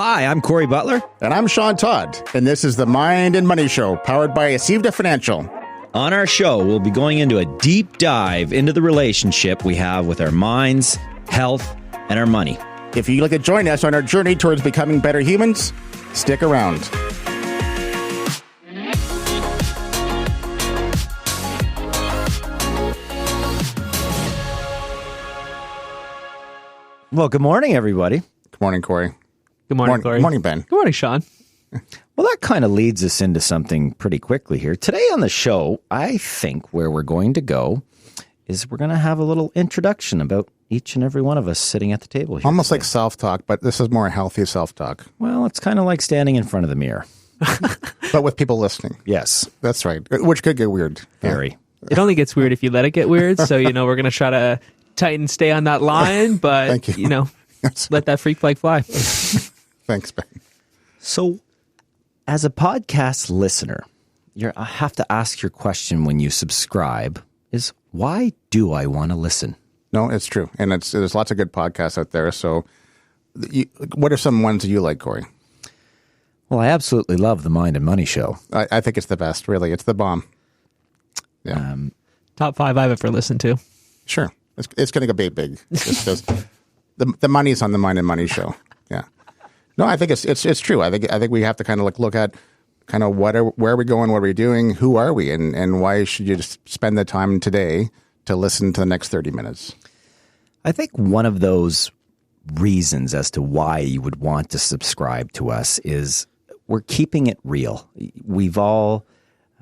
Hi, I'm Corey Butler. And I'm Shawn Todd. And this is the Mind and Money Show, powered by Acivda Financial. On our show, we'll be going into a deep dive into the relationship we have with our minds, health, and our money. If you'd like to join us on our journey towards becoming better humans, stick around. Well, good morning, everybody. Good morning, Corey. Good morning, Corey. Good morning, Ben. Good morning, Shawn. Well, that kind of leads us into something pretty quickly here. Today on the show, I think where we're going to go is we're going to have a little introduction about each and every one of us sitting at the table here. Almost like self-talk, but this is more healthy self-talk. Well, it's kind of like standing in front of the mirror. But with people listening. Yes. That's right. Which could get weird. Very. It only gets weird if you let it get weird. So, we're going to try to tighten, stay on that line, but, Thank you. Let that freak flag fly. Thanks, Ben. So, as a podcast listener, I have to ask your question when you subscribe is, why do I want to listen? No, it's true. And there's lots of good podcasts out there. So what are some ones that you like, Corey? Well, I absolutely love the Mind and Money Show. I think it's the best, really. It's the bomb. Yeah. Top 5 I've ever listened to. Sure. It's going to go big. It's just, the money's on the Mind and Money Show. Yeah. No, I think it's true. I think we have to kind of look at kind of where are we going, what are we doing, who are we, and why should you just spend the time today to listen to the next 30 minutes? I think one of those reasons as to why you would want to subscribe to us is we're keeping it real. We've all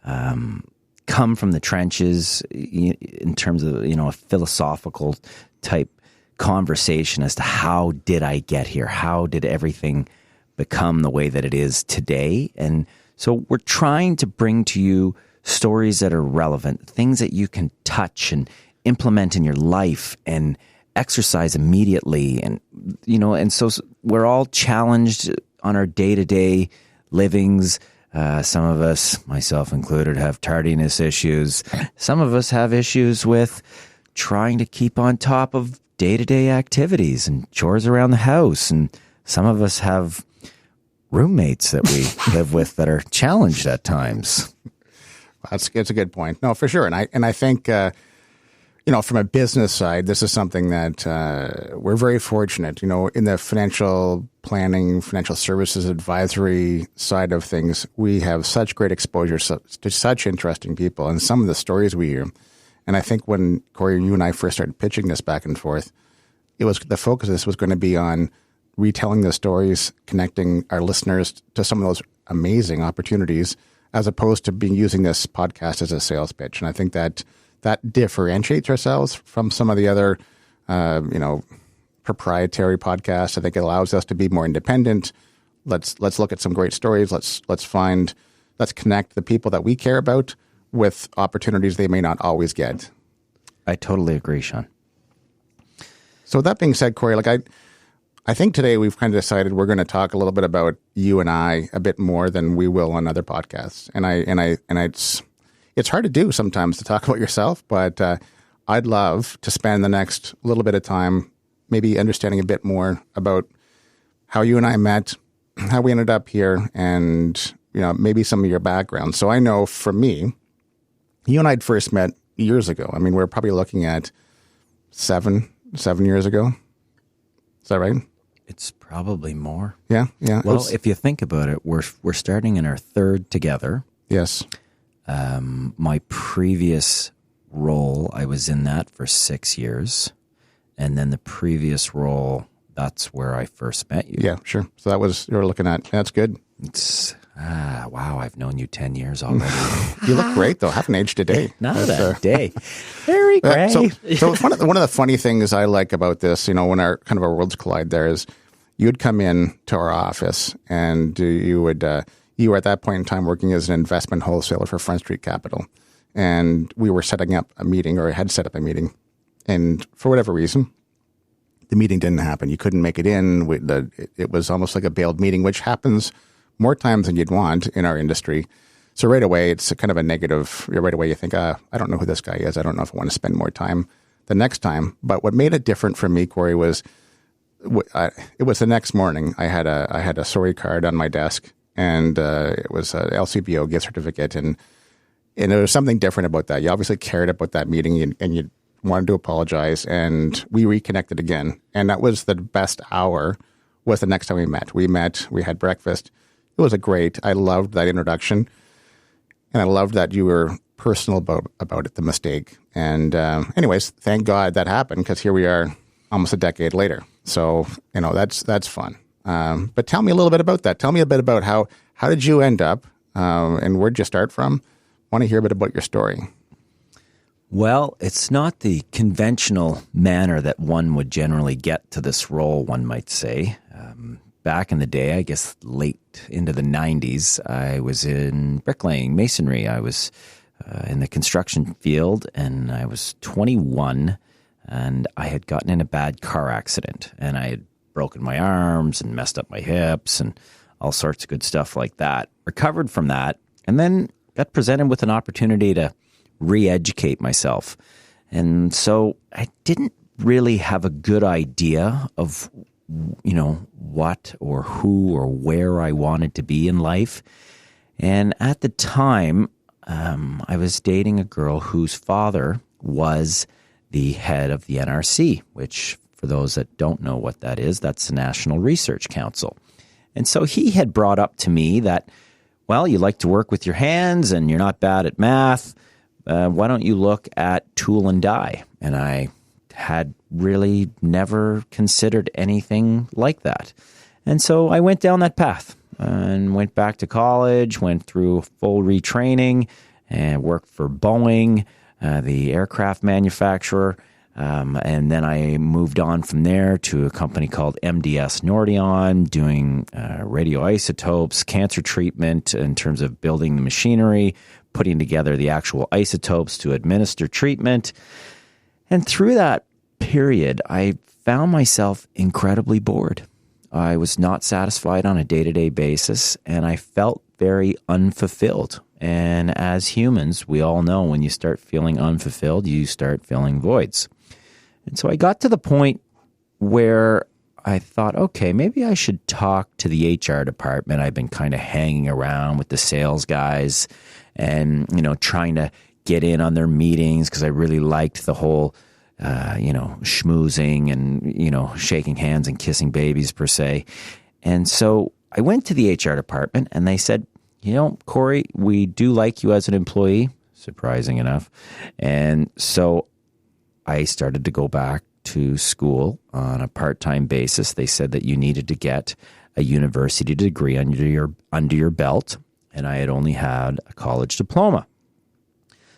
come from the trenches in terms of, a philosophical type conversation as to how did I get here? How did everything become the way that it is today? And so we're trying to bring to you stories that are relevant, things that you can touch and implement in your life and exercise immediately. And, and so we're all challenged on our day-to-day livings. Some of us, myself included, have tardiness issues. Some of us have issues with trying to keep on top of day-to-day activities and chores around the house. And some of us have roommates that we live with that are challenged at times. It's a good point. No, for sure. And I think, from a business side, this is something that we're very fortunate, in the financial planning, financial services advisory side of things. We have such great exposure to such interesting people and some of the stories we hear. And I think when, Corey, you and I first started pitching this back and forth, the focus of this was going to be on retelling the stories, connecting our listeners to some of those amazing opportunities, as opposed to using this podcast as a sales pitch. And I think that differentiates ourselves from some of the other, proprietary podcasts. I think it allows us to be more independent. Let's look at some great stories. Let's connect the people that we care about with opportunities they may not always get. I totally agree, Shawn. So with that being said, Corey, I think today we've kind of decided we're going to talk a little bit about you and I a bit more than we will on other podcasts. And it's hard to do sometimes to talk about yourself, but I'd love to spend the next little bit of time maybe understanding a bit more about how you and I met, how we ended up here, and maybe some of your background. So I know for me, you and I first met years ago. I mean, we're probably looking at seven years ago. Is that right? It's probably more. Yeah. Well, if you think about it, we're starting in our third together. Yes. My previous role, I was in that for 6 years. And then the previous role, that's where I first met you. Yeah, sure. So you're looking at, that's good. Wow, I've known you 10 years already. You look great, though. Haven't aged a day. Not a day. Very great. So one of the funny things I like about this, when our worlds collide there is you'd come in to our office and you were at that point in time working as an investment wholesaler for Front Street Capital. And we were setting up a meeting, or had set up a meeting. And for whatever reason, the meeting didn't happen. You couldn't make it in. It was almost like a bailed meeting, which happens more times than you'd want in our industry. So right away, it's kind of a negative. Right away, you think, I don't know who this guy is. I don't know if I want to spend more time the next time. But what made it different for me, Corey, was it was the next morning. I had a sorry card on my desk, and it was a LCBO gift certificate, and there was something different about that. You obviously cared about that meeting, and you wanted to apologize, and we reconnected again. And that was the best hour. Was the next time we met. We had breakfast. It was I loved that introduction, and I loved that you were personal about it, the mistake. And anyways, thank God that happened, because here we are almost a decade later. So, that's fun. But tell me a little bit about that. Tell me a bit about how did you end up, and where'd you start from? I want to hear a bit about your story. Well, it's not the conventional manner that one would generally get to this role, one might say. Back in the day, I guess late into the 90s, I was in bricklaying, masonry. I was in the construction field, and I was 21, and I had gotten in a bad car accident, and I had broken my arms and messed up my hips and all sorts of good stuff like that. Recovered from that, and then got presented with an opportunity to re-educate myself. And so I didn't really have a good idea of, what or who or where I wanted to be in life. And at the time, I was dating a girl whose father was the head of the NRC, which, for those that don't know what that is, that's the National Research Council. And so he had brought up to me that, well, you like to work with your hands and you're not bad at math. Why don't you look at tool and die? And I had really never considered anything like that. And so I went down that path and went back to college, went through full retraining, and worked for Boeing, the aircraft manufacturer. And then I moved on from there to a company called MDS Nordion, doing radioisotopes, cancer treatment in terms of building the machinery, putting together the actual isotopes to administer treatment. And through that period, I found myself incredibly bored. I was not satisfied on a day-to-day basis, and I felt very unfulfilled. And as humans, we all know when you start feeling unfulfilled, you start filling voids. And so I got to the point where I thought, okay, maybe I should talk to the HR department. I've been kind of hanging around with the sales guys and, trying to get in on their meetings because I really liked the whole, schmoozing and, shaking hands and kissing babies per se. And so I went to the HR department and they said, Corey, we do like you as an employee, surprising enough. And so I started to go back to school on a part-time basis. They said that you needed to get a university degree under your belt, and I had only had a college diploma.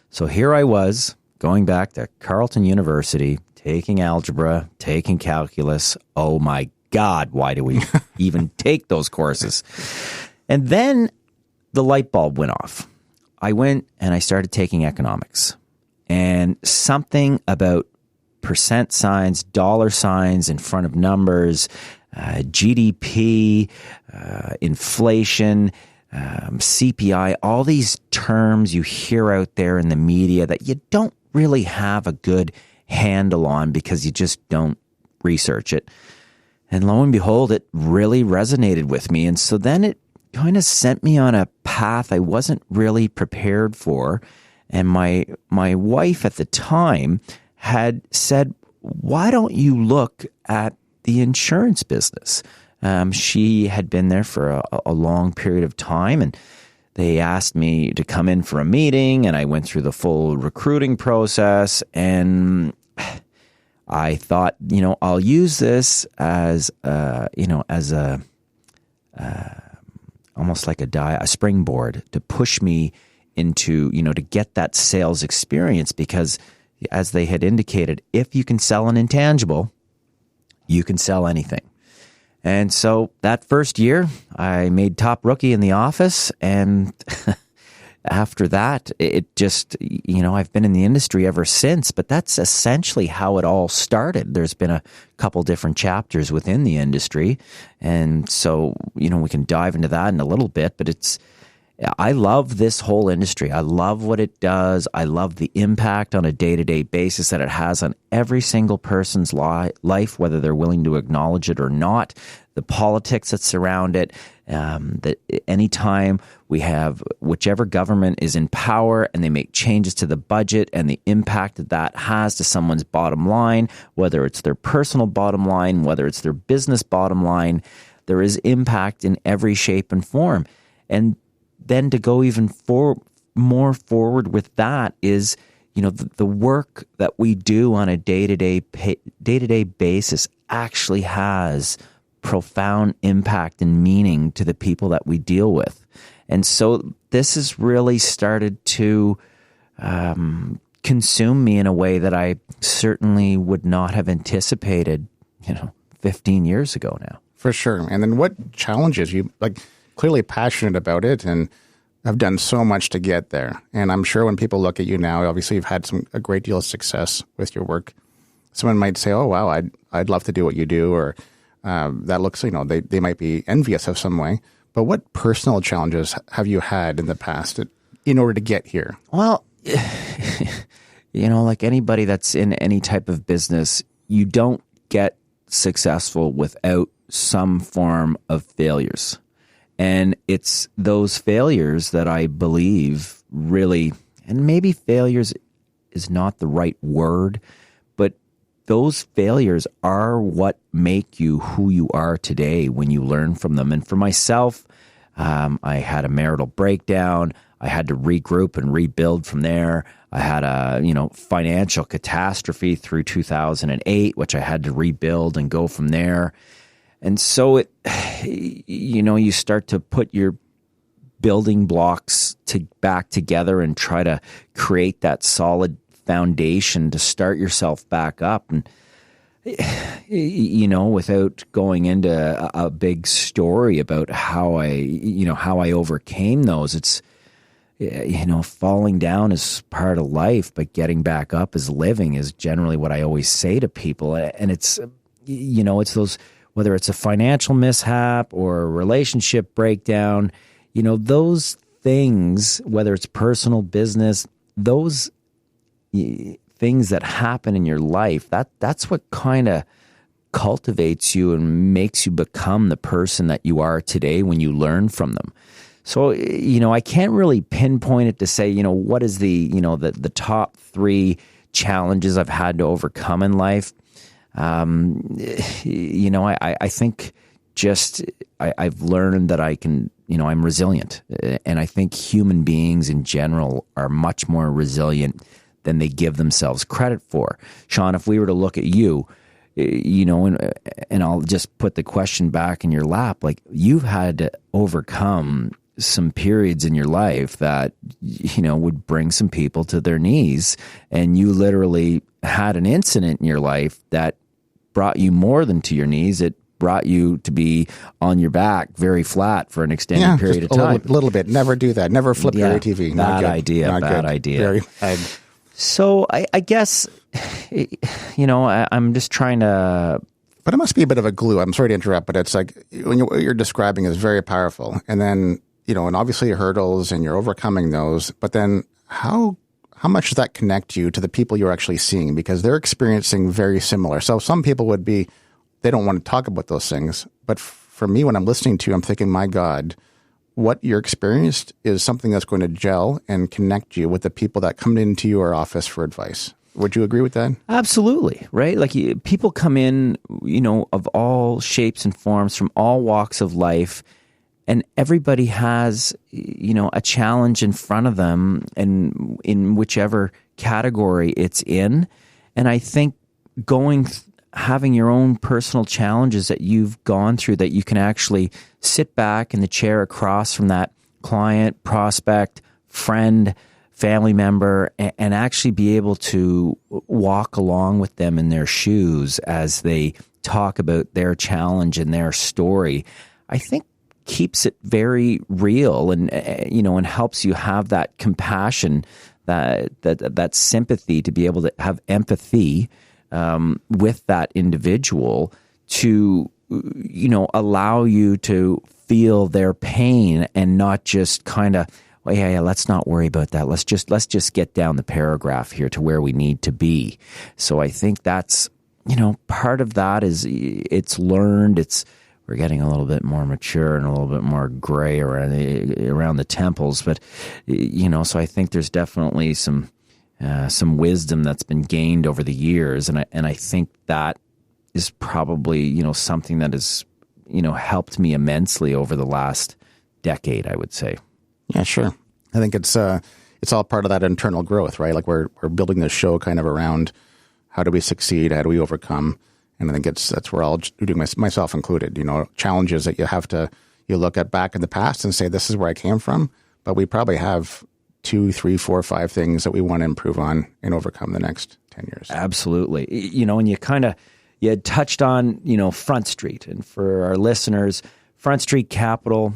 So here I was going back to Carleton University, taking algebra, taking calculus. Oh my God, why do we even take those courses? And then the light bulb went off. I went and I started taking economics, and something about percent signs, dollar signs in front of numbers, GDP, inflation, CPI, all these terms you hear out there in the media that you don't really have a good handle on because you just don't research it. And lo and behold, it really resonated with me. And so then it kind of sent me on a path I wasn't really prepared for. And my wife at the time had said, why don't you look at the insurance business? She had been there for a long period of time, and they asked me to come in for a meeting, and I went through the full recruiting process, and I thought, I'll use this as almost like a springboard to push me into, to get that sales experience, because as they had indicated, if you can sell an intangible, you can sell anything. And so that first year, I made top rookie in the office. And after that, it just, I've been in the industry ever since. But that's essentially how it all started. There's been a couple different chapters within the industry. And so, we can dive into that in a little bit. But I love this whole industry. I love what it does. I love the impact on a day-to-day basis that it has on every single person's life, whether they're willing to acknowledge it or not. The politics that surround it. That anytime we have whichever government is in power and they make changes to the budget and the impact that that has to someone's bottom line, whether it's their personal bottom line, whether it's their business bottom line, there is impact in every shape and form. And then to go even more forward with that is, the work that we do on a day-to-day basis actually has profound impact and meaning to the people that we deal with. And so this has really started to consume me in a way that I certainly would not have anticipated, 15 years ago now. For sure. And then what challenges you, clearly passionate about it and have done so much to get there. And I'm sure when people look at you now, obviously you've had a great deal of success with your work. Someone might say, oh, wow, I'd love to do what you do, or that looks, they might be envious of some way. But what personal challenges have you had in the past in order to get here? Well, like anybody that's in any type of business, you don't get successful without some form of failures. And it's those failures that I believe really, and maybe failures is not the right word, but those failures are what make you who you are today when you learn from them. And for myself, I had a marital breakdown. I had to regroup and rebuild from there. I had a, financial catastrophe through 2008, which I had to rebuild and go from there. And so you start to put your building blocks back together and try to create that solid foundation to start yourself back up. And, without going into a big story about how I overcame those, it's, falling down is part of life, but getting back up is living is generally what I always say to people. And it's, it's those, whether it's a financial mishap or a relationship breakdown, those things, whether it's personal, business, those things that happen in your life, that's what kind of cultivates you and makes you become the person that you are today when you learn from them. So, I can't really pinpoint it to say, what is the top 3 challenges I've had to overcome in life. I think just I've learned that I can, I'm resilient. And I think human beings in general are much more resilient than they give themselves credit for. Shawn, if we were to look at you, and I'll just put the question back in your lap, like you've had to overcome some periods in your life that, would bring some people to their knees. And you literally had an incident in your life that brought you more than to your knees. It brought you to be on your back, very flat for an extended period of time. A little bit. Never do that. Never flip your ATV. Bad idea. Bad idea. Very bad. So I guess, I'm just trying to. But it must be a bit of a glue. I'm sorry to interrupt, but it's like what you're describing is very powerful. And then, and obviously hurdles and you're overcoming those. But then how much does that connect you to the people you're actually seeing? Because they're experiencing very similar. So some people would be, they don't want to talk about those things. But for me, when I'm listening to you, I'm thinking, my God, what you're experienced is something that's going to gel and connect you with the people that come into your office for advice. Would you agree with that? Absolutely, right? Like people come in, of all shapes and forms from all walks of life, and everybody has, a challenge in front of them, and in whichever category it's in. And I think having your own personal challenges that you've gone through, that you can actually sit back in the chair across from that client, prospect, friend, family member, and actually be able to walk along with them in their shoes as they talk about their challenge and their story, I think keeps it very real and helps you have that compassion, that sympathy, to be able to have empathy with that individual, to allow you to feel their pain and not just kind of, well, yeah, let's not worry about that. Let's just get down the paragraph here to where we need to be. So I think that's, part of that is it's learned. We're getting a little bit more mature and a little bit more gray around the temples. But, so I think there's definitely some wisdom that's been gained over the years. And I think that is probably, something that has, helped me immensely over the last decade, I would say. Yeah, sure. I think it's all part of that internal growth, right? Like we're building this show kind of around how do we succeed, how do we overcome, and I think that's where all doing, myself included. Challenges that you look at back in the past and say this is where I came from, but we probably have 2, 3, 4, 5 things that we want to improve on and overcome the next 10 years. Absolutely, and you had touched on Front Street, and for our listeners. Front Street Capital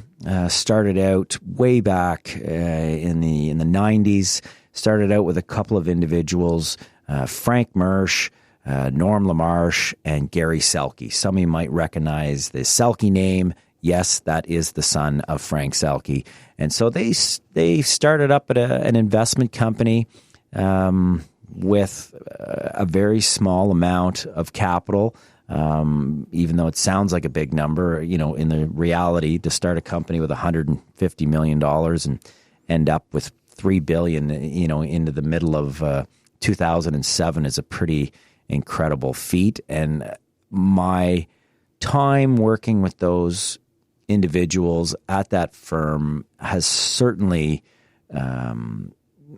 started out way back in the 90s. Started out with a couple of individuals, Frank Mersch, Norm LaMarche, and Gary Selke. Some of you might recognize the Selke name. Yes, that is the son of Frank Selke. And so they started up at an investment company with a very small amount of capital. Even though it sounds like a big number, in the reality, to start a company with $150 million and end up with $3 billion, into the middle of 2007 is a pretty incredible feat. And my time working with those individuals at that firm has certainly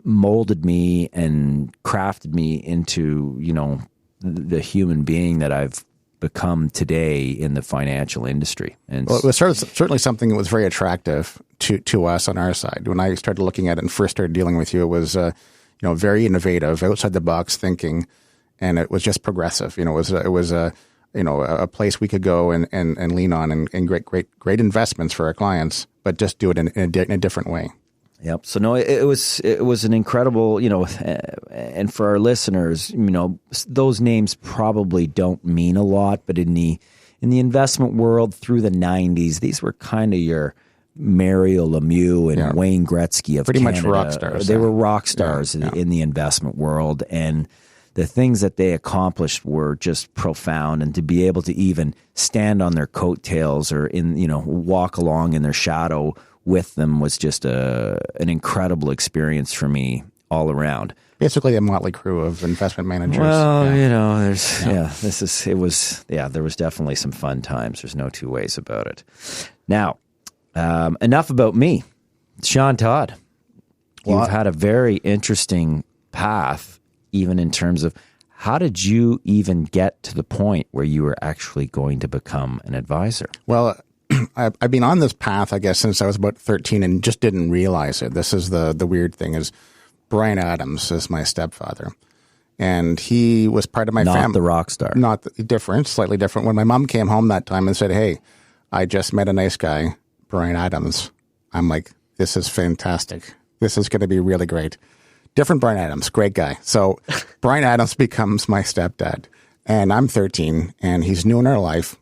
molded me and crafted me into, the human being that I've become today in the financial industry. And it was certainly something that was very attractive to us on our side. When I started looking at it and first started dealing with you, it was very innovative, outside the box thinking, and it was just progressive. It was a place we could go and lean on and great investments for our clients, but just do it in a different way. Yep. So no, it was an incredible, and for our listeners, those names probably don't mean a lot, but in the investment world through the 90s, these were kind of your Mario Lemieux and Wayne Gretzky of pretty Canada. Much rock stars. They were rock stars in the investment world, and the things that they accomplished were just profound. And to be able to even stand on their coattails or walk along in their shadow with them was just an incredible experience for me all around. Basically a motley crew of investment managers. Well, there was definitely some fun times. There's no two ways about it. Now, enough about me. Shawn Todd, you've had a very interesting path, even in terms of how did you even get to the point where you were actually going to become an advisor? Well, I've been on this path, I guess, since I was about 13 and just didn't realize it. This is the weird thing is Bryan Adams is my stepfather. And he was part of my family. Not the rock star. Slightly different. When my mom came home that time and said, hey, I just met a nice guy, Bryan Adams. I'm like, this is fantastic. This is going to be really great. Different Bryan Adams, great guy. So Bryan Adams becomes my stepdad. And I'm 13 and he's new in our life.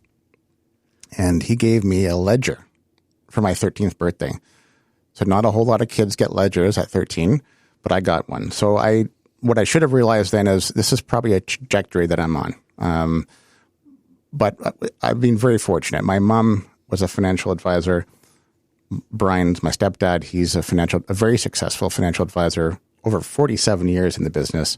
And he gave me a ledger for my 13th birthday. So not a whole lot of kids get ledgers at 13, but I got one. So what I should have realized then is this is probably a trajectory that I'm on. But I've been very fortunate. My mom was a financial advisor. Brian's my stepdad. He's a very successful financial advisor, over 47 years in the business.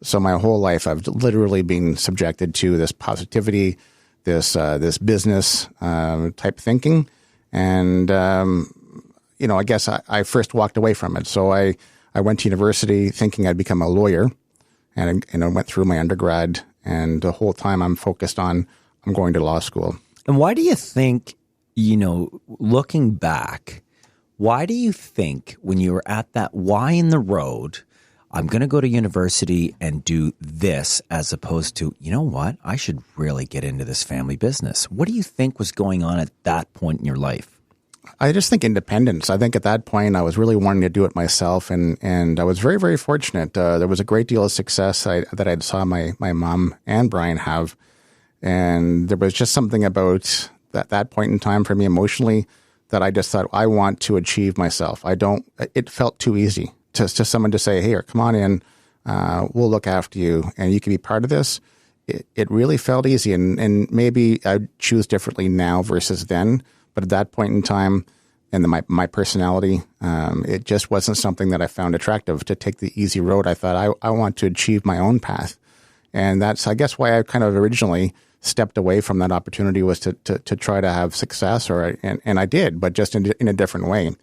So my whole life, I've literally been subjected to this positivity, this business type thinking, and I guess I first walked away from it. So I went to university thinking I'd become a lawyer, and I went through my undergrad, and the whole time I'm focused on I'm going to law school. And why do you think, looking back, why do you think when you were at that Y in the road, I'm going to go to university and do this as opposed to, you know what, I should really get into this family business? What do you think was going on at that point in your life? I just think independence. I think at that point I was really wanting to do it myself, and I was very, very fortunate. There was a great deal of success that I saw my mom and Brian have, And there was just something about that point in time for me emotionally that I just thought, I want to achieve myself. It felt too easy to someone to say, here, come on in, we'll look after you and you can be part of this. It really felt easy, and maybe I'd choose differently now versus then. But at that point in time, and my personality, it just wasn't something that I found attractive to take the easy road. I thought I want to achieve my own path, and that's, I guess, why I kind of originally stepped away from that opportunity, was to try to have success, and I did, but just in a different way.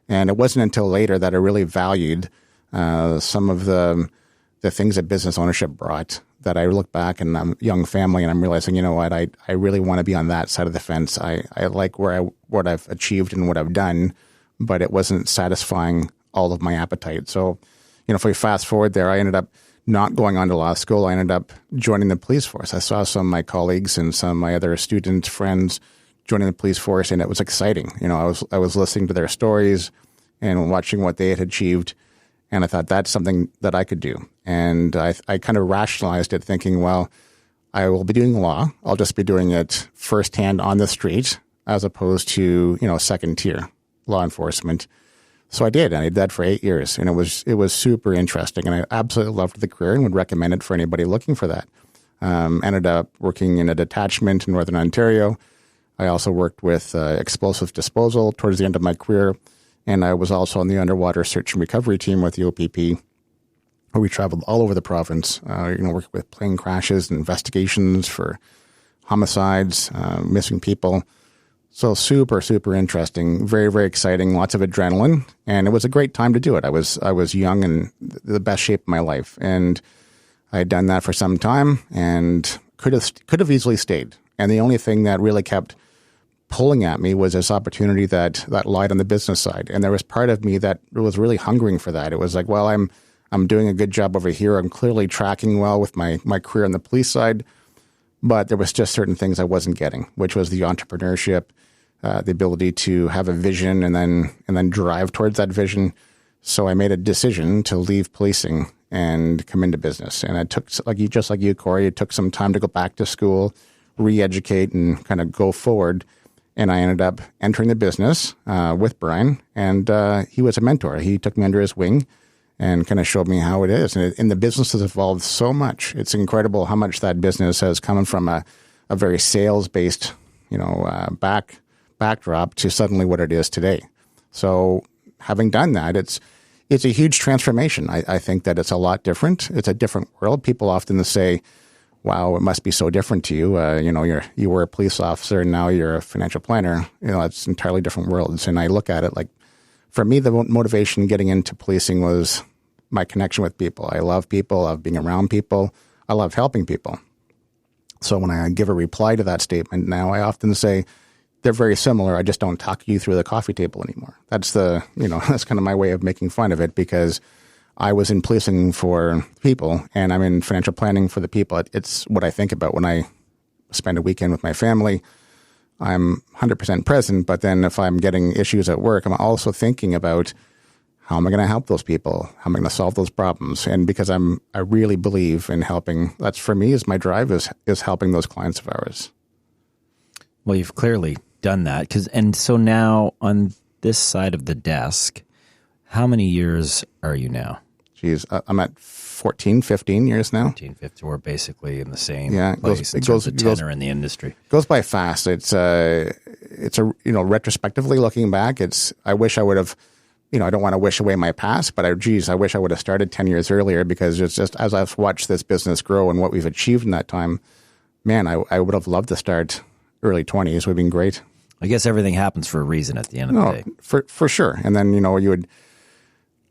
And it wasn't until later that I really valued some of the things that business ownership brought, that I look back and I'm a young family and I'm realizing, you know what, I really want to be on that side of the fence. I like what I've achieved and what I've done, but it wasn't satisfying all of my appetite. So, if we fast forward there, I ended up not going on to law school. I ended up joining the police force. I saw some of my colleagues and some of my other student friends joining the police force, and it was exciting. I was listening to their stories and watching what they had achieved. And I thought that's something that I could do. And I kind of rationalized it thinking, well, I will be doing law. I'll just be doing it firsthand on the street as opposed to, second tier law enforcement. So I did. And I did that for 8 years. And it was super interesting. And I absolutely loved the career and would recommend it for anybody looking for that. Ended up working in a detachment in Northern Ontario. I also worked with explosive disposal towards the end of my career. And I was also on the underwater search and recovery team with the OPP, where we traveled all over the province, working with plane crashes and investigations for homicides, missing people. So super, super interesting, very, very exciting, lots of adrenaline. And it was a great time to do it. I was young and the best shape of my life. And I had done that for some time and could have easily stayed. And the only thing that really kept pulling at me was this opportunity that lied on the business side. And there was part of me that was really hungering for that. It was like, well, I'm doing a good job over here. I'm clearly tracking well with my career on the police side, but there was just certain things I wasn't getting, which was the entrepreneurship, the ability to have a vision and then drive towards that vision. So I made a decision to leave policing and come into business. And it took, just like you, Corey, it took some time to go back to school, re-educate, and kind of go forward. And I ended up entering the business with Brian, and he was a mentor. He took me under his wing and kind of showed me how it is. And the business has evolved so much. It's incredible how much that business has come from a very sales-based, backdrop to suddenly what it is today. So having done that, it's a huge transformation. I think that it's a lot different. It's a different world. People often say, wow, it must be so different to you. You were a police officer and now you're a financial planner. It's entirely different worlds. And I look at it like, for me, the motivation getting into policing was my connection with people. I love people. I love being around people. I love helping people. So when I give a reply to that statement now, I often say they're very similar. I just don't talk you through the coffee table anymore. That's that's kind of my way of making fun of it, because I was in policing for people and I'm in financial planning for the people. It's what I think about when I spend a weekend with my family. I'm 100% present, but then if I'm getting issues at work, I'm also thinking about how am I going to help those people? How am I going to solve those problems? And because I really believe in helping, that's for me is my drive is helping those clients of ours. Well, you've clearly done that. And so now on this side of the desk, how many years are you now? Geez, I'm at 14, 15 years now. 14, 15, we're basically in the same It place in terms of tenor in the industry. Goes by fast. It's retrospectively looking back, I wish I would have, I don't want to wish away my past, but I wish I would have started 10 years earlier, because it's just, as I've watched this business grow and what we've achieved in that time, man, I would have loved to start early 20s. Would have been great. I guess everything happens for a reason at the end of the day. For sure. And then,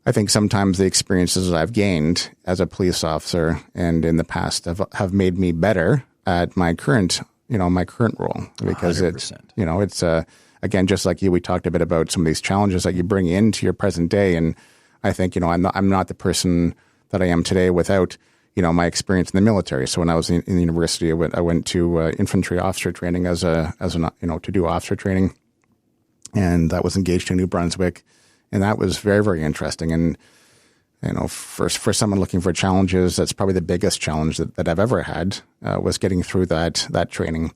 I think sometimes the experiences that I've gained as a police officer and in the past have made me better at my current role, because 100%. It's again, just like you, we talked a bit about some of these challenges that you bring into your present day. And I think, I'm not the person that I am today without, my experience in the military. So when I was in the university, I went to infantry officer training to do officer training, and that was engaged to New Brunswick. And that was very, very interesting. And For someone looking for challenges, that's probably the biggest challenge that I've ever had, was getting through that training.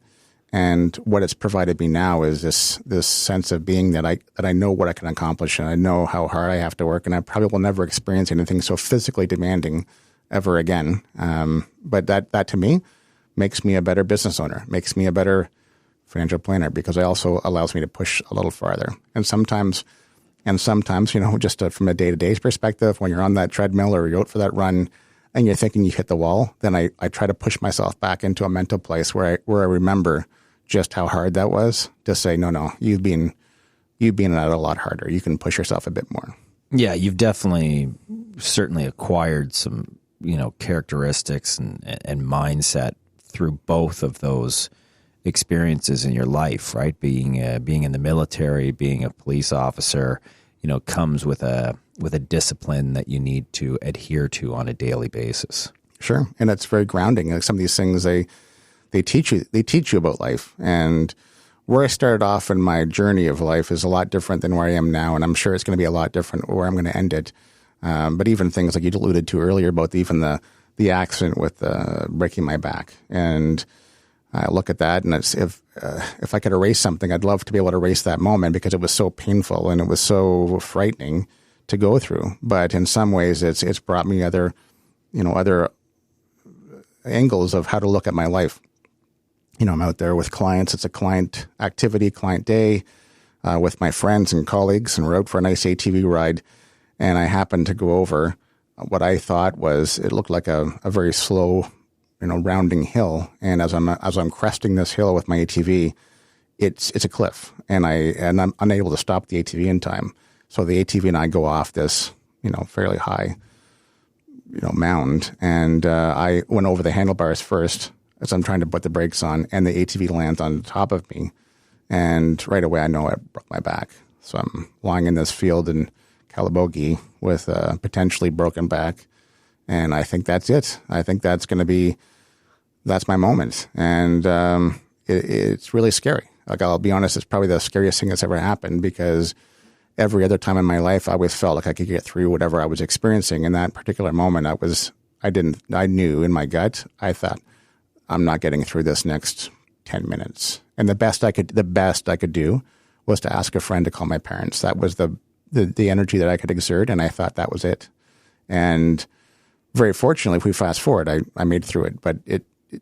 And what it's provided me now is this sense of being that I know what I can accomplish, and I know how hard I have to work, and I probably will never experience anything so physically demanding ever again. But that to me makes me a better business owner, makes me a better financial planner, because it also allows me to push a little farther. And sometimes, just from a day-to-day perspective, when you're on that treadmill or you're out for that run and you're thinking you hit the wall, then I try to push myself back into a mental place where I remember just how hard that was, to say, no, you've been at it a lot harder. You can push yourself a bit more. Yeah, you've certainly acquired some, characteristics and mindset through both of those experiences in your life, right? Being in the military, being a police officer, comes with a discipline that you need to adhere to on a daily basis. Sure, and it's very grounding. Like some of these things, they teach you about life. And where I started off in my journey of life is a lot different than where I am now, and I'm sure it's going to be a lot different where I'm going to end it. But even things like you alluded to earlier about even the accident with breaking my back, and I look at that, and if I could erase something, I'd love to be able to erase that moment, because it was so painful and it was so frightening to go through. But in some ways, it's brought me other angles of how to look at my life. I'm out there with clients. It's a client activity, client day, with my friends and colleagues, and we're out for a nice ATV ride. And I happened to go over what I thought it looked like a very slow, rounding hill. And as I'm cresting this hill with my ATV, it's a cliff, and I'm unable to stop the ATV in time. So the ATV and I go off this, fairly high, mound, and I went over the handlebars first as I'm trying to put the brakes on, and the ATV lands on top of me, and right away I know I broke my back. So I'm lying in this field in Calabogie with a potentially broken back, and I think that's it. I think that's my moment, and it's really scary. Like, I'll be honest, it's probably the scariest thing that's ever happened, because every other time in my life, I always felt like I could get through whatever I was experiencing. In that particular moment, I knew in my gut, I thought, I'm not getting through this next 10 minutes. And the best I could do was to ask a friend to call my parents. That was the energy that I could exert, and I thought that was it. And very fortunately, if we fast forward, I made through it. But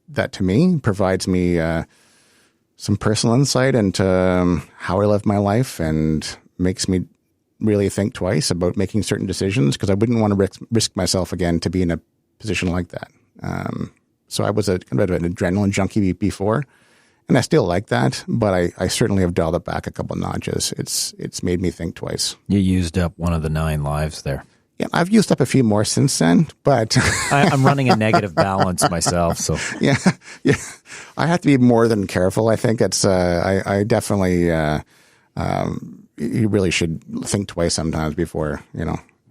that to me provides me some personal insight into how I live my life, and makes me really think twice about making certain decisions, because I wouldn't want to risk myself again to be in a position like that. So I was a kind of an adrenaline junkie before, and I still like that, but I certainly have dialed it back a couple notches. It's made me think twice. You used up one of the 9 lives there. Yeah, I've used up a few more since then, but I'm running a negative balance myself. So yeah, I have to be more than careful. I think it's I definitely you really should think twice sometimes before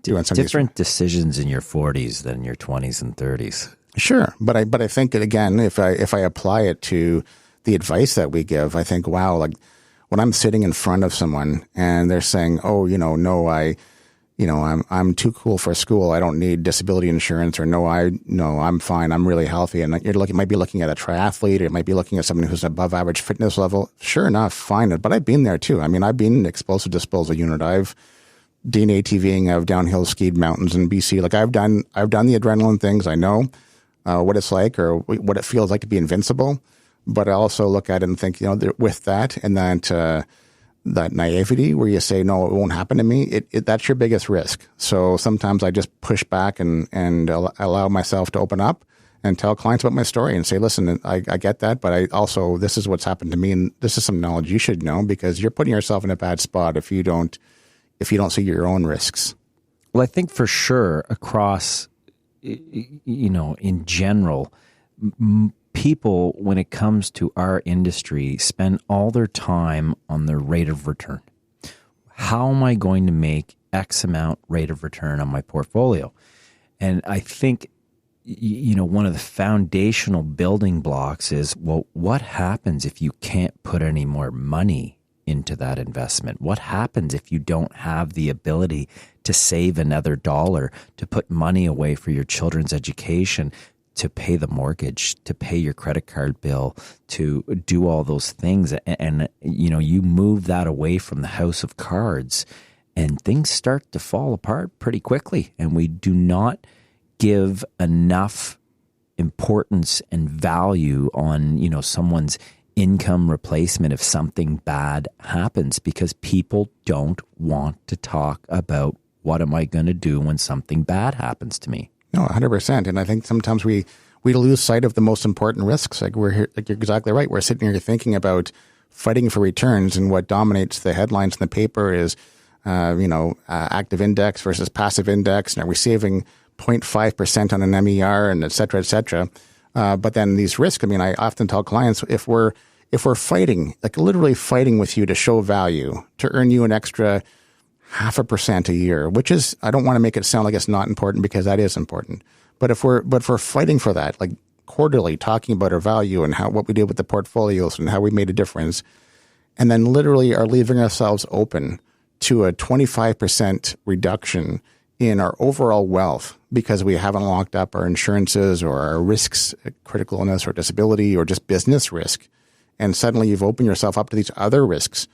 doing something. Different decisions in your 40s than your 20s and 30s. Sure, but I think again, if I apply it to the advice that we give, I think, wow, like when I'm sitting in front of someone and they're saying, oh, no, I'm too cool for school. I don't need disability insurance, or I'm fine. I'm really healthy. And you might be looking at a triathlete, or you might be looking at someone who's above average fitness level. Sure enough, fine. But I've been there too. I mean, I've been in explosive disposal unit. I've done ATVing. I've downhill skied mountains in BC. Like I've done the adrenaline things. I know what it's like, or what it feels like to be invincible. But I also look at it and think, with that and that naivety where you say, no, it won't happen to me, that's your biggest risk. So sometimes I just push back and allow myself to open up and tell clients about my story and say, listen, I get that, but this is what's happened to me, and this is some knowledge you should know, because you're putting yourself in a bad spot if you don't see your own risks. Well, I think for sure across, in general, people, when it comes to our industry, spend all their time on their rate of return. How am I going to make X amount rate of return on my portfolio? And I think, one of the foundational building blocks is, well, what happens if you can't put any more money into that investment? What happens if you don't have the ability to save another dollar, to put money away for your children's education, to pay the mortgage, to pay your credit card bill, to do all those things? And you move that away from the house of cards and things start to fall apart pretty quickly. And we do not give enough importance and value on, someone's income replacement if something bad happens, because people don't want to talk about what am I going to do when something bad happens to me. No, 100%. And I think sometimes we lose sight of the most important risks. Like we're here, like you're exactly right. We're sitting here thinking about fighting for returns, and what dominates the headlines in the paper is, active index versus passive index, and are we saving 0.5% on an MER, and et cetera, et cetera. But then these risks, I often tell clients, if we're fighting, like literally fighting with you to show value, to earn you an extra 0.5% a year, which is, I don't want to make it sound like it's not important, because that is important. But if we're fighting for that, like quarterly talking about our value and what we did with the portfolios and how we made a difference, and then literally are leaving ourselves open to a 25% reduction in our overall wealth because we haven't locked up our insurances or our risks, critical illness or disability or just business risk, and suddenly you've opened yourself up to these other risks.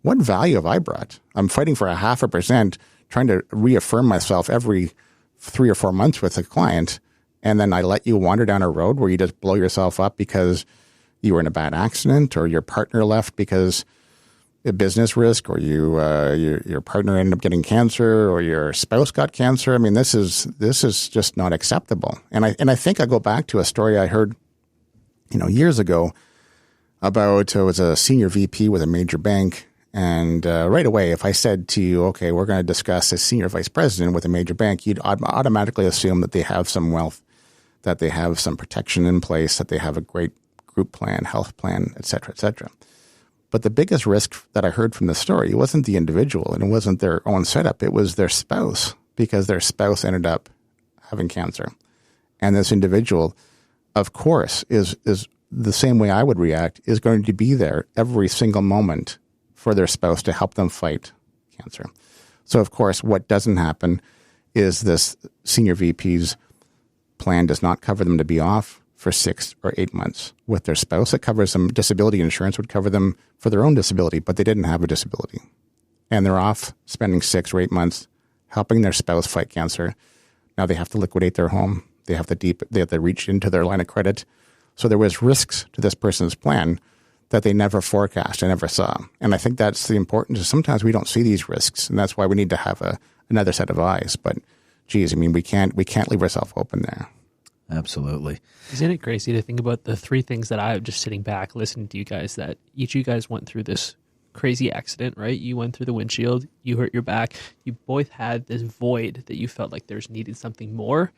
What value have I brought? I'm fighting for 0.5%, trying to reaffirm myself every 3 or 4 months with a client, and then I let you wander down a road where you just blow yourself up because you were in a bad accident, or your partner left because a business risk, or your partner ended up getting cancer, or your spouse got cancer. This is just not acceptable. And I think I go back to a story I heard, years ago about, it was a senior VP with a major bank. And right away, if I said to you, okay, we're going to discuss a senior vice president with a major bank, you'd automatically assume that they have some wealth, that they have some protection in place, that they have a great group plan, health plan, et cetera, et cetera. But the biggest risk that I heard from the story wasn't the individual, and it wasn't their own setup. It was their spouse, because their spouse ended up having cancer. And this individual, of course, is the same way I would react, is going to be there every single moment for their spouse to help them fight cancer. So, of course, what doesn't happen is this senior VP's plan does not cover them to be off for 6 or 8 months with their spouse. It covers them. Disability insurance would cover them for their own disability, but they didn't have a disability. And they're off spending 6 or 8 months helping their spouse fight cancer. Now they have to liquidate their home. They have to reach into their line of credit. So there was risks to this person's plan that they never forecast and never saw. And I think that's the importance. Sometimes we don't see these risks, and that's why we need to have another set of eyes. But geez, we can't leave ourselves open there. Absolutely. Isn't it crazy to think about the 3 things that I'm just sitting back listening to you guys, that each of you guys went through this crazy accident, right? You went through the windshield, you hurt your back, you both had this void that you felt like there's needed something more,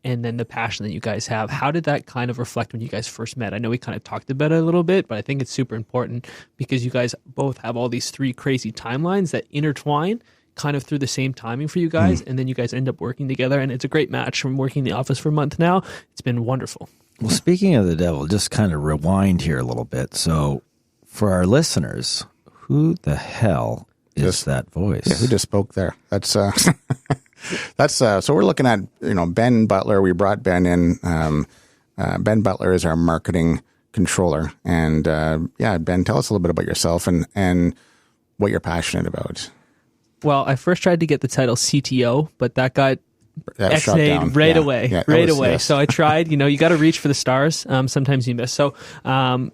and then the passion that you guys have. How did that kind of reflect when you guys first met? I know we kind of talked about it a little bit, but I think it's super important because you guys both have all these 3 crazy timelines that intertwine kind of through the same timing for you guys, and then you guys end up working together, and it's a great match. From working in the office for a month now, it's been wonderful. Well, speaking of the devil, just kind of rewind here a little bit. So for our listeners, who the hell is that voice? Yeah, who just spoke there? That's so we're looking at, Ben Butler. We brought Ben in. Ben Butler is our marketing controller. And Ben, tell us a little bit about yourself and what you're passionate about. Well, I first tried to get the title CTO, but that got X-nayed right away. Yes. So I tried, you got to reach for the stars. Sometimes you miss. So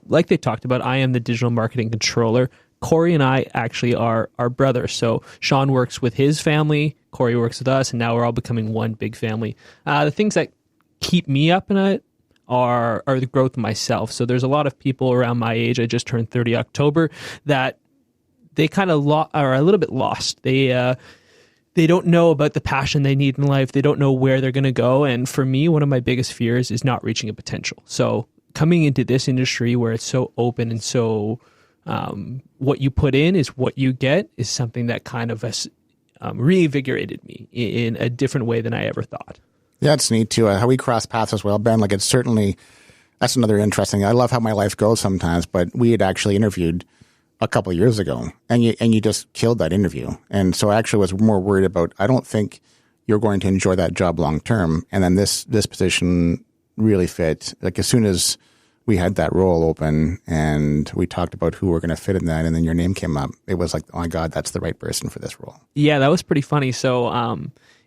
like they talked about, I am the digital marketing controller. Corey and I actually are brothers. So Shawn works with his family, Corey works with us, and now we're all becoming one big family. The things that keep me up at night are the growth of myself. So there's a lot of people around my age, I just turned 30 October, that they kind of are a little bit lost. They don't know about the passion they need in life. They don't know where they're going to go. And for me, one of my biggest fears is not reaching a potential. So coming into this industry where it's so open and so what you put in is what you get is something that kind of has reinvigorated me in a different way than I ever thought. Yeah, it's neat too. How we cross paths as well, Ben. Like it's certainly, that's another interesting. I love how my life goes sometimes, but we had actually interviewed a couple of years ago, and you just killed that interview. And so I actually was more worried about, I don't think you're going to enjoy that job long term. And then this position really fit. Like as soon as we had that role open and we talked about who we're going to fit in that, and then your name came up, it was like, oh my God, that's the right person for this role. Yeah, that was pretty funny. So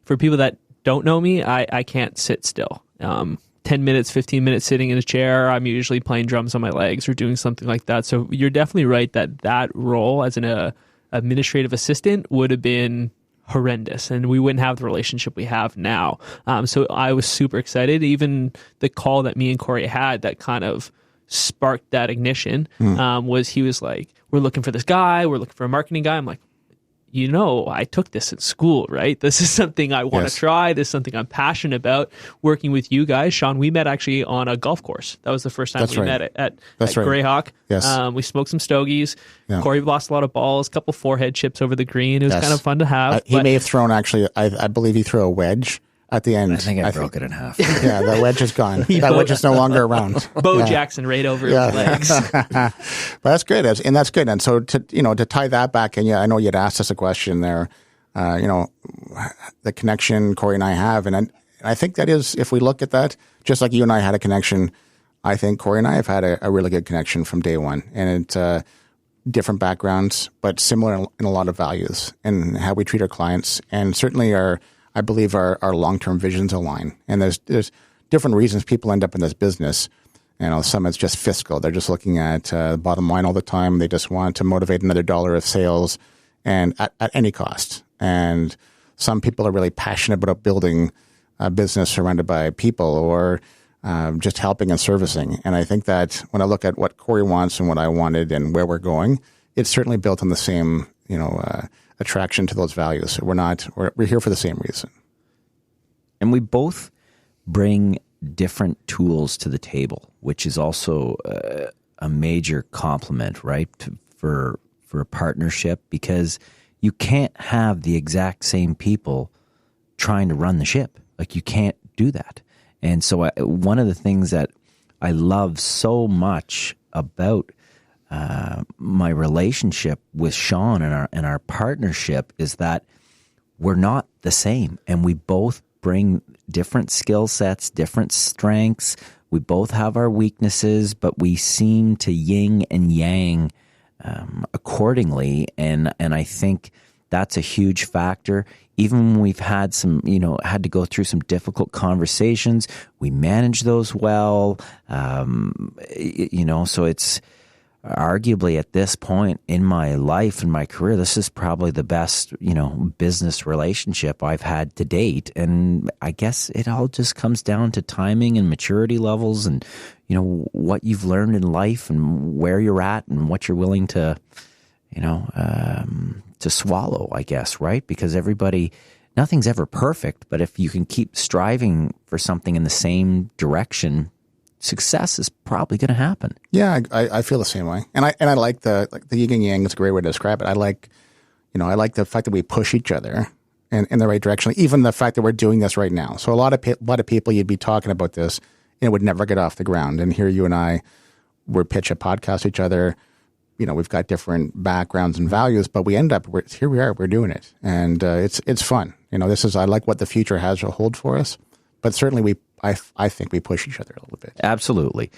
for people that don't know me, I can't sit still. 10 minutes, 15 minutes sitting in a chair, I'm usually playing drums on my legs or doing something like that. So you're definitely right that role as an administrative assistant would have been horrendous, and we wouldn't have the relationship we have now. So I was super excited. Even the call that me and Corey had that kind of sparked that ignition was, he was like, we're looking for this guy, we're looking for a marketing guy. I'm like, I took this in school, right? This is something I want to try. This is something I'm passionate about. Working with you guys, Shawn, we met actually on a golf course. That was the first time met at Greyhawk. Yes. We smoked some stogies. Yeah. Corey lost a lot of balls, a couple forehead chips over the green. It was kind of fun to have. He may have thrown, actually, I believe he threw a wedge at the end. I think I broke it in half. Yeah, that wedge is gone. That wedge is no longer around. Bo Jackson right over his legs. But that's good, and that's good. And so to tie that back, and I know you'd asked us a question there. The connection Corey and I have, and I think that is, if we look at that, just like you and I had a connection, I think Corey and I have had a really good connection from day one, and it's different backgrounds, but similar in a lot of values and how we treat our clients, and certainly I believe our long-term visions align. And there's different reasons people end up in this business. Some it's just fiscal. They're just looking at the bottom line all the time. They just want to motivate another dollar of sales, and at any cost. And some people are really passionate about building a business surrounded by people, or just helping and servicing. And I think that when I look at what Corey wants and what I wanted and where we're going, it's certainly built on the same, attraction to those values. We're here for the same reason. And we both bring different tools to the table, which is also a major compliment, right, for a partnership, because you can't have the exact same people trying to run the ship. Like, you can't do that. And so one of the things that I love so much about my relationship with Shawn and our partnership is that we're not the same, and we both bring different skill sets, different strengths. We both have our weaknesses, but we seem to yin and yang accordingly, and I think that's a huge factor. Even when we've had had to go through some difficult conversations, we manage those well. So it's arguably at this point in my life and my career, this is probably the best, business relationship I've had to date. And I guess it all just comes down to timing and maturity levels and, what you've learned in life and where you're at and what you're willing to, to swallow, I guess, right? Because nothing's ever perfect, but if you can keep striving for something in the same direction, success is probably going to happen. Yeah, I feel the same way, and I like the yin and yang. It's a great way to describe it. I like the fact that we push each other in the right direction. Even the fact that we're doing this right now. So a lot of people, you'd be talking about this, and it would never get off the ground. And here you and I, we pitch a podcast to each other. We've got different backgrounds and values, but we end up here. We are. We're doing it, and it's fun. I like what the future has to hold for us, but certainly I think we push each other a little bit. Absolutely.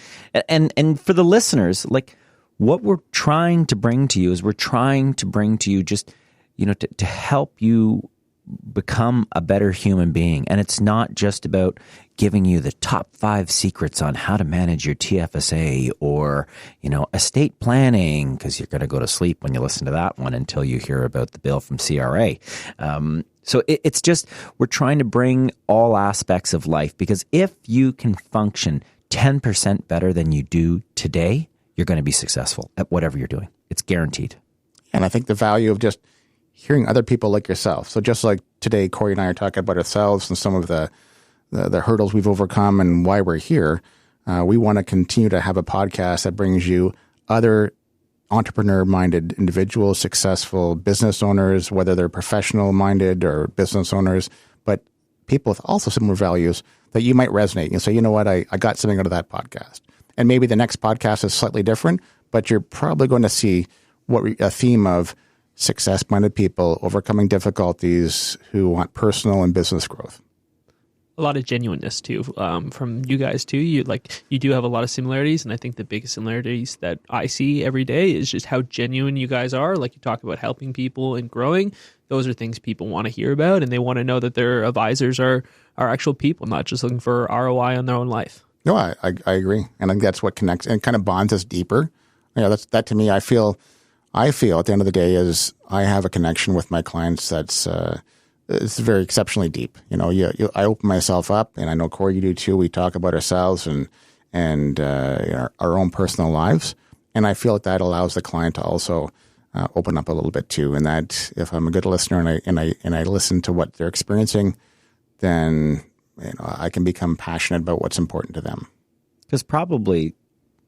And for the listeners, like, what we're trying to bring to you is just, to help you become a better human being. And it's not just about giving you the top 5 secrets on how to manage your TFSA or, estate planning, because you're going to go to sleep when you listen to that one until you hear about the bill from CRA. So it's just, we're trying to bring all aspects of life, because if you can function 10% better than you do today, you're going to be successful at whatever you're doing. It's guaranteed. And I think the value of just hearing other people like yourself. So just like today, Corey and I are talking about ourselves and some of the hurdles we've overcome and why we're here. We want to continue to have a podcast that brings you other entrepreneur-minded individuals, successful business owners, whether they're professional-minded or business owners, but people with also similar values that you might resonate and say, you know what, I got something out of that podcast. And maybe the next podcast is slightly different, but you're probably going to see a theme of success-minded people overcoming difficulties who want personal and business growth. A lot of genuineness too, from you guys too. You do have a lot of similarities, and I think the biggest similarities that I see every day is just how genuine you guys are. Like, you talk about helping people and growing. Those are things people want to hear about, and they want to know that their advisors are actual people, not just looking for ROI on their own life. No, I agree, and I think that's what connects and kind of bonds us deeper. That to me, I feel at the end of the day is I have a connection with my clients that's it's very exceptionally deep. I open myself up, and I know Corey, you do too. We talk about ourselves and our own personal lives, and I feel that allows the client to also open up a little bit too. And that if I'm a good listener and I listen to what they're experiencing, then I can become passionate about what's important to them. Because probably,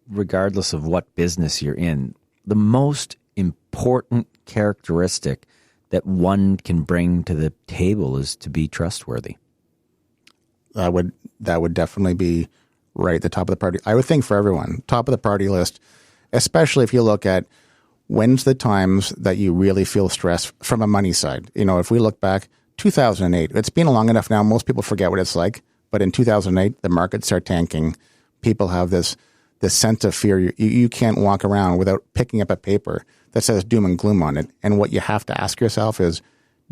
regardless of what business you're in, the most important characteristic that one can bring to the table is to be trustworthy. That would definitely be right at the top of the party. I would think for everyone, top of the party list, especially if you look at when's the times that you really feel stress from a money side. If we look back, 2008, it's been long enough now, most people forget what it's like. But in 2008, the markets are tanking. People have this sense of fear. You can't walk around without picking up a paper that says doom and gloom on it. And what you have to ask yourself is,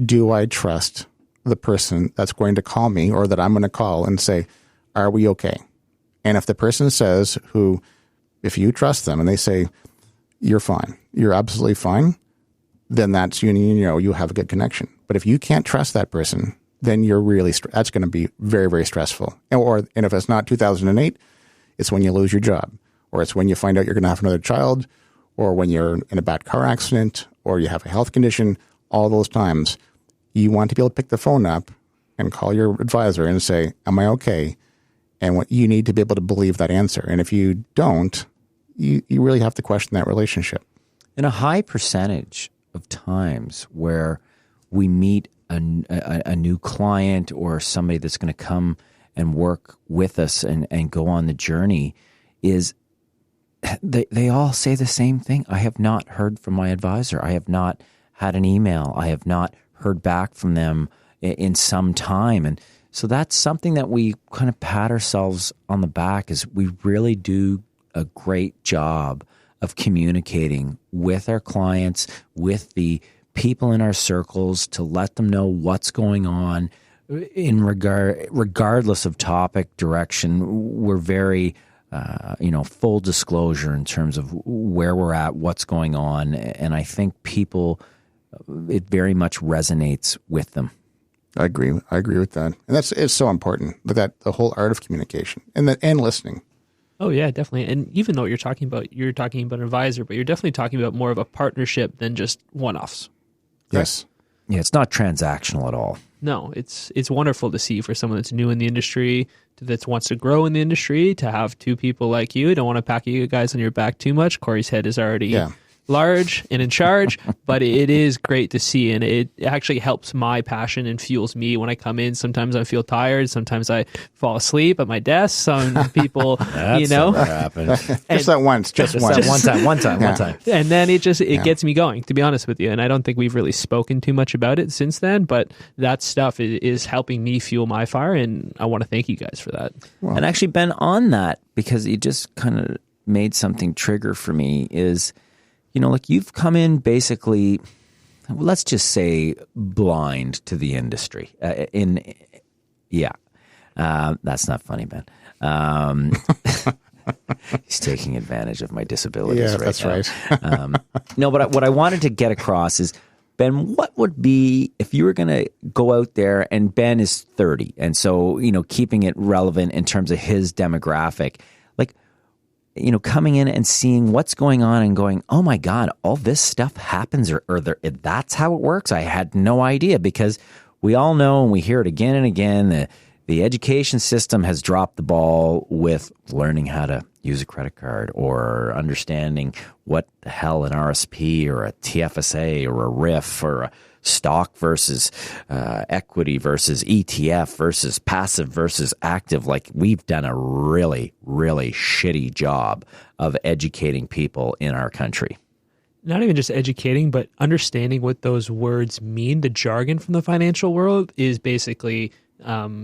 do I trust the person that's going to call me or that I'm going to call and say, are we okay? And if the person says if you trust them and they say, you're fine, you're absolutely fine, then that's you have a good connection. But if you can't trust that person, then you're really, that's going to be very, very stressful. And if it's not 2008, it's when you lose your job, or it's when you find out you're going to have another child, or when you're in a bad car accident, or you have a health condition. All those times, you want to be able to pick the phone up and call your advisor and say, am I okay? And you need to be able to believe that answer. And if you don't, you really have to question that relationship. In a high percentage of times where we meet a new client or somebody that's going to come and work with us and go on the journey, is they all say the same thing. I have not heard from my advisor. I have not had an email. I have not heard back from them in some time. And so that's something that we kind of pat ourselves on the back, is we really do a great job of communicating with our clients, with the people in our circles, to let them know what's going on regardless of topic, direction. We're very full disclosure in terms of where we're at, what's going on. And I think people, it very much resonates with them. I agree with that. And it's so important, that the whole art of communication and listening. Oh yeah, definitely. And even though you're talking about an advisor, but you're definitely talking about more of a partnership than just one-offs. Yes. Yeah, it's not transactional at all. No, it's wonderful to see for someone that's new in the industry, that wants to grow in the industry, to have two people like you. Don't want to pack you guys on your back too much. Corey's head is already large and in charge, but it is great to see, and it actually helps my passion and fuels me when I come in. Sometimes I feel tired, sometimes I fall asleep at my desk. Some people, That's never happened. Just that once, just once. One time. And then it gets me going, to be honest with you. And I don't think we've really spoken too much about it since then, but that stuff is helping me fuel my fire, and I want to thank you guys for that. Well, and actually, Ben, on that, because you just kind of made something trigger for me, is you've come in basically, let's just say, blind to the industry. That's not funny, Ben. He's taking advantage of my disabilities right that's now. Right. No, but what I wanted to get across is, Ben, what would be, if you were going to go out there, and Ben is 30, and so, keeping it relevant in terms of his demographic, coming in and seeing what's going on and going, oh my God, all this stuff happens, or that's how it works. I had no idea, because we all know, and we hear it again and again, that the education system has dropped the ball with learning how to use a credit card, or understanding what the hell an RSP or a TFSA or a RIF or a stock versus equity versus ETF versus passive versus active. We've done a really, really shitty job of educating people in our country. not even just educating, but understanding what those words mean. The jargon from the financial world is basically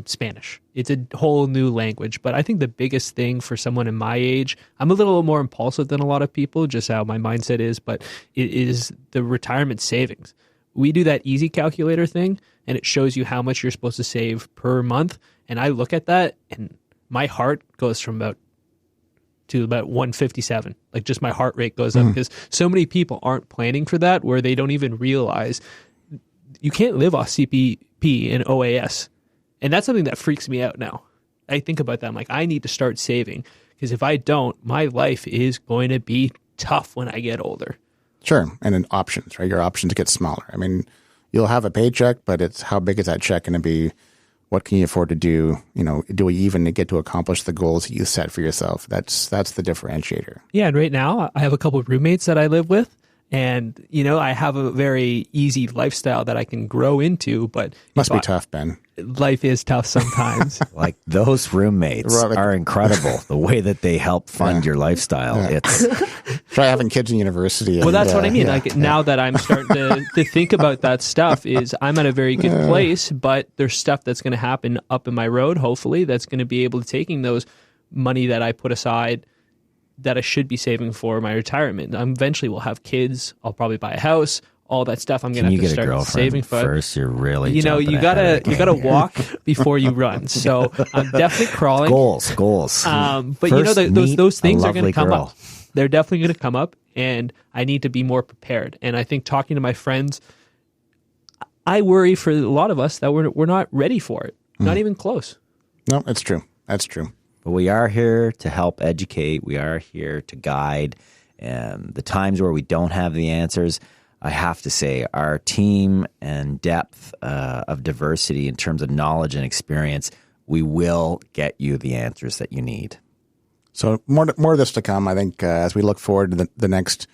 Spanish. It's a whole new language. But I think the biggest thing for someone in my age, I'm a little more impulsive than a lot of people, just how my mindset is, but it is the retirement savings. We do that easy calculator thing, and it shows you how much you're supposed to save per month. And I look at that, and my heart goes from about 157. Like, just my heart rate goes up because so many people aren't planning for that, where they don't even realize you can't live off CPP and OAS. And that's something that freaks me out now. I think about that. I'm like, I need to start saving, because if I don't, my life is going to be tough when I get older. Sure. And then options, right? Your options get smaller. I mean, you'll have a paycheck, but it's how big is that check going to be? What can you afford to do? You know, do we even get to accomplish the goals that you set for yourself? That's the differentiator. Yeah. And right now I have a couple of roommates that I live with, and, you know, I have a very easy lifestyle that I can grow into, but must be tough, Ben. Life is tough sometimes. Like, those roommates are incredible. The way that they help fund your lifestyle. Yeah. It's try having kids in university. Well, that's what I mean. Now that I'm starting to think about that stuff, is I'm at a very good place, but there's stuff that's going to happen up in my road, hopefully, that's going to be able to taking those money that I put aside that I should be saving for my retirement. Eventually we'll have kids. I'll probably buy a house. All that stuff I'm going to have to start saving for. First, you're really, you gotta walk before you run. So I'm definitely crawling. Goals. But first, you know, those things are going to come up. They're definitely going to come up, and I need to be more prepared. And I think talking to my friends, I worry for a lot of us that we're not ready for it. Not even close. No, that's true. That's true. But we are here to help educate. We are here to guide. The times where we don't have the answers, I have to say, our team and depth of diversity in terms of knowledge and experience, we will get you the answers that you need. So more of this to come. I think as we look forward to the next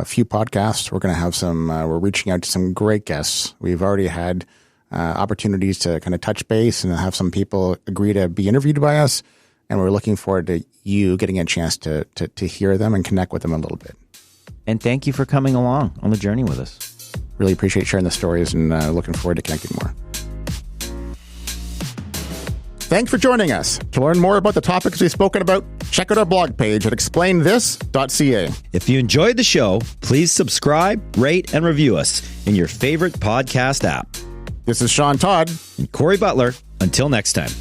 few podcasts, we're going to have we're reaching out to some great guests. We've already had opportunities to kind of touch base and have some people agree to be interviewed by us. And we're looking forward to you getting a chance to hear them and connect with them a little bit. And thank you for coming along on the journey with us. Really appreciate sharing the stories, and looking forward to connecting more. Thanks for joining us. To learn more about the topics we've spoken about, check out our blog page at explainthis.ca. If you enjoyed the show, please subscribe, rate, and review us in your favorite podcast app. This is Shawn, Todd, and Corey Butler. Until next time.